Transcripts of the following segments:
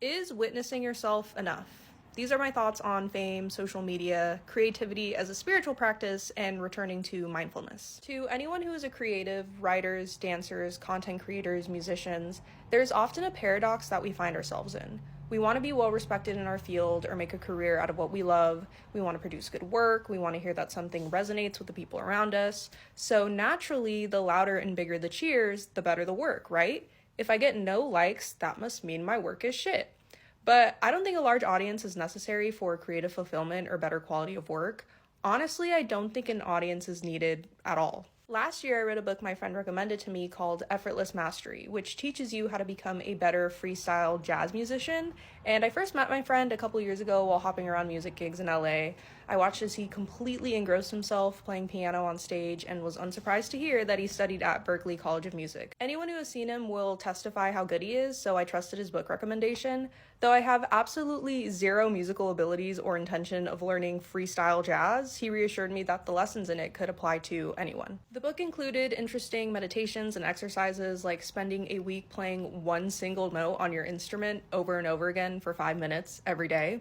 Is witnessing yourself enough? These are my thoughts on fame, social media, creativity as a spiritual practice, and returning to mindfulness. To anyone who is a creative, writers, dancers, content creators, musicians, there's often a paradox that we find ourselves in. We want to be well respected in our field or make a career out of what we love. We want to produce good work. We want to hear that something resonates with the people around us. So naturally, the louder and bigger the cheers, the better the work, right? If I get no likes, that must mean my work is shit. But I don't think a large audience is necessary for creative fulfillment or better quality of work. Honestly, I don't think an audience is needed at all. Last year, I read a book my friend recommended to me called Effortless Mastery, which teaches you how to become a better freestyle jazz musician. And I first met my friend a couple years ago while hopping around music gigs in LA. I watched as he completely engrossed himself playing piano on stage and was unsurprised to hear that he studied at Berklee College of Music. Anyone who has seen him will testify how good he is, so I trusted his book recommendation. Though I have absolutely zero musical abilities or intention of learning freestyle jazz, he reassured me that the lessons in it could apply to anyone. The book included interesting meditations and exercises like spending a week playing one single note on your instrument over and over again for 5 minutes every day.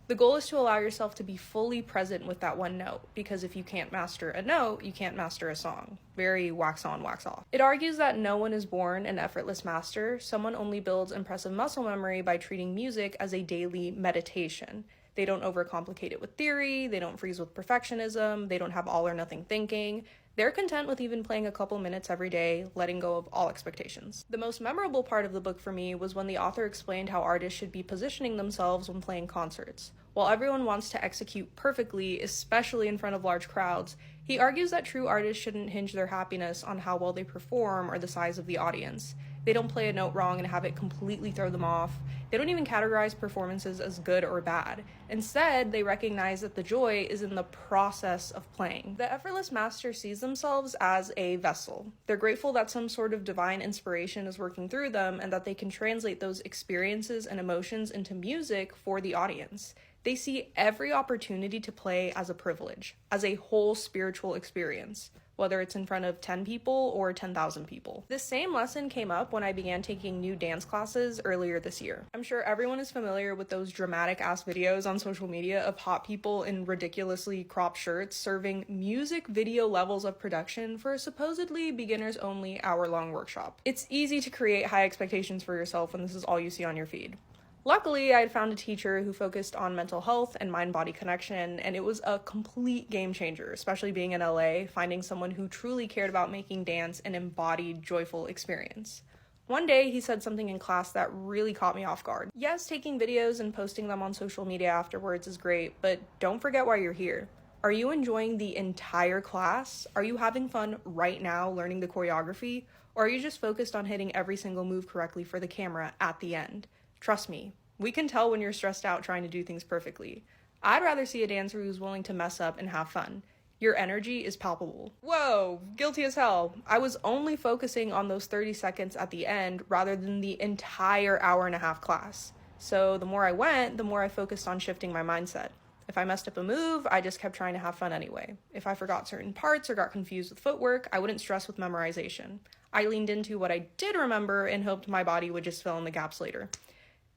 The goal is to allow yourself to be fully present with that one note, because if you can't master a note, you can't master a song. Very wax on, wax off. It argues that no one is born an effortless master. Someone only builds impressive muscle memory by treating music as a daily meditation. They don't overcomplicate it with theory, they don't freeze with perfectionism, they don't have all or nothing thinking. They're content with even playing a couple minutes every day, letting go of all expectations. The most memorable part of the book for me was when the author explained how artists should be positioning themselves when playing concerts. While everyone wants to execute perfectly, especially in front of large crowds, he argues that true artists shouldn't hinge their happiness on how well they perform or the size of the audience. They don't play a note wrong and have it completely throw them off. They don't even categorize performances as good or bad. Instead, they recognize that the joy is in the process of playing. The effortless master sees themselves as a vessel. They're grateful that some sort of divine inspiration is working through them and that they can translate those experiences and emotions into music for the audience. They see every opportunity to play as a privilege, as a whole spiritual experience, whether it's in front of 10 people or 10,000 people. This same lesson came up when I began taking new dance classes earlier this year. I'm sure everyone is familiar with those dramatic-ass videos on social media of hot people in ridiculously cropped shirts serving music video levels of production for a supposedly beginners-only hour-long workshop. It's easy to create high expectations for yourself when this is all you see on your feed. Luckily, I had found a teacher who focused on mental health and mind-body connection, and it was a complete game changer, especially being in LA, finding someone who truly cared about making dance an embodied, joyful experience. One day, he said something in class that really caught me off guard. Yes, taking videos and posting them on social media afterwards is great, but don't forget why you're here. Are you enjoying the entire class? Are you having fun right now learning the choreography? Or are you just focused on hitting every single move correctly for the camera at the end? Trust me, we can tell when you're stressed out trying to do things perfectly. I'd rather see a dancer who's willing to mess up and have fun. Your energy is palpable. Whoa, guilty as hell. I was only focusing on those 30 seconds at the end rather than the entire hour-and-a-half class. So the more I went, the more I focused on shifting my mindset. If I messed up a move, I just kept trying to have fun anyway. If I forgot certain parts or got confused with footwork, I wouldn't stress with memorization. I leaned into what I did remember and hoped my body would just fill in the gaps later.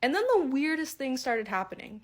And then the weirdest thing started happening.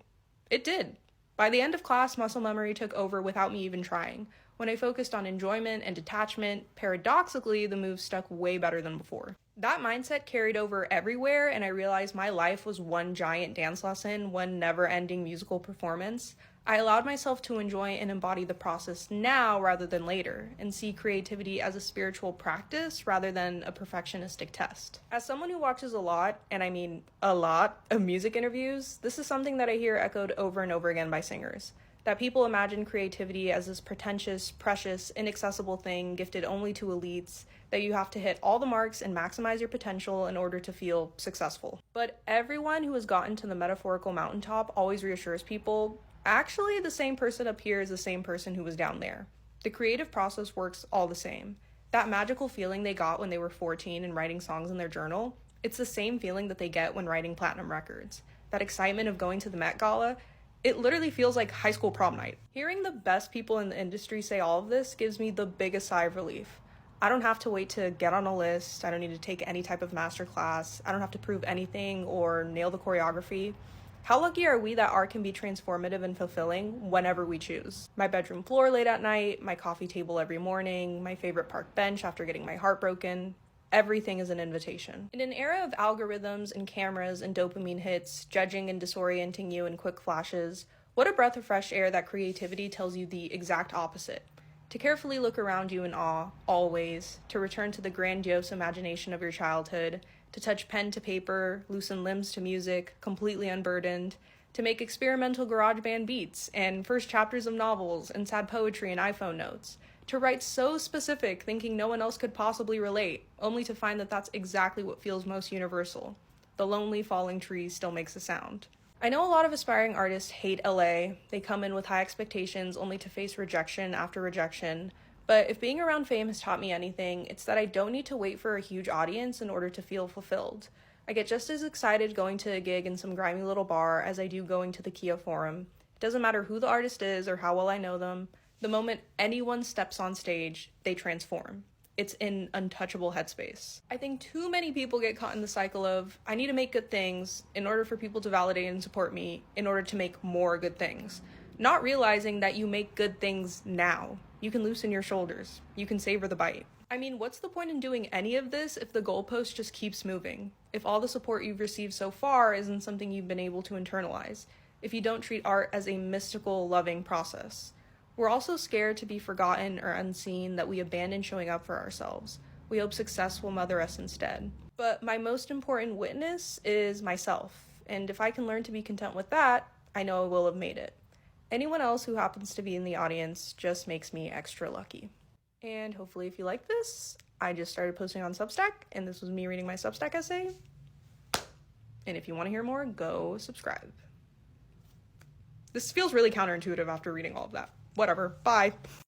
It did. By the end of class, muscle memory took over without me even trying. When I focused on enjoyment and detachment, paradoxically, the moves stuck way better than before. That mindset carried over everywhere, and I realized my life was one giant dance lesson, one never-ending musical performance. I allowed myself to enjoy and embody the process now rather than later, and see creativity as a spiritual practice rather than a perfectionistic test. As someone who watches a lot, and I mean a lot, of music interviews, this is something that I hear echoed over and over again by singers. That people imagine creativity as this pretentious, precious, inaccessible thing gifted only to elites, that you have to hit all the marks and maximize your potential in order to feel successful. But everyone who has gotten to the metaphorical mountaintop always reassures people, actually, the same person up here is the same person who was down there. The creative process works all the same. That magical feeling they got when they were 14 and writing songs in their journal, it's the same feeling that they get when writing platinum records. That excitement of going to the Met Gala, it literally feels like high school prom night. Hearing the best people in the industry say all of this gives me the biggest sigh of relief. I don't have to wait to get on a list. I don't need to take any type of master class. I don't have to prove anything or nail the choreography. How lucky are we that art can be transformative and fulfilling whenever we choose? My bedroom floor late at night, my coffee table every morning, my favorite park bench after getting my heart broken. Everything is an invitation. In an era of algorithms and cameras and dopamine hits, judging and disorienting you in quick flashes, what a breath of fresh air that creativity tells you the exact opposite. To carefully look around you in awe, always, to return to the grandiose imagination of your childhood, to touch pen to paper, loosen limbs to music, completely unburdened, to make experimental GarageBand beats and first chapters of novels and sad poetry and iPhone notes, to write so specific thinking no one else could possibly relate, only to find that that's exactly what feels most universal. The lonely falling tree still makes a sound. I know a lot of aspiring artists hate LA. They come in with high expectations only to face rejection after rejection. But if being around fame has taught me anything, it's that I don't need to wait for a huge audience in order to feel fulfilled. I get just as excited going to a gig in some grimy little bar as I do going to the Kia Forum. It doesn't matter who the artist is or how well I know them. The moment anyone steps on stage, they transform. It's an untouchable headspace. I think too many people get caught in the cycle of, I need to make good things in order for people to validate and support me in order to make more good things. Not realizing that you make good things now. You can loosen your shoulders. You can savor the bite. I mean, what's the point in doing any of this if the goalpost just keeps moving? If all the support you've received so far isn't something you've been able to internalize? If you don't treat art as a mystical, loving process? We're also scared to be forgotten or unseen that we abandon showing up for ourselves. We hope success will mother us instead. But my most important witness is myself, and if I can learn to be content with that, I know I will have made it. Anyone else who happens to be in the audience just makes me extra lucky. And hopefully if you like this, I just started posting on Substack, and this was me reading my Substack essay. And if you want to hear more, go subscribe. This feels really counterintuitive after reading all of that. Whatever. Bye.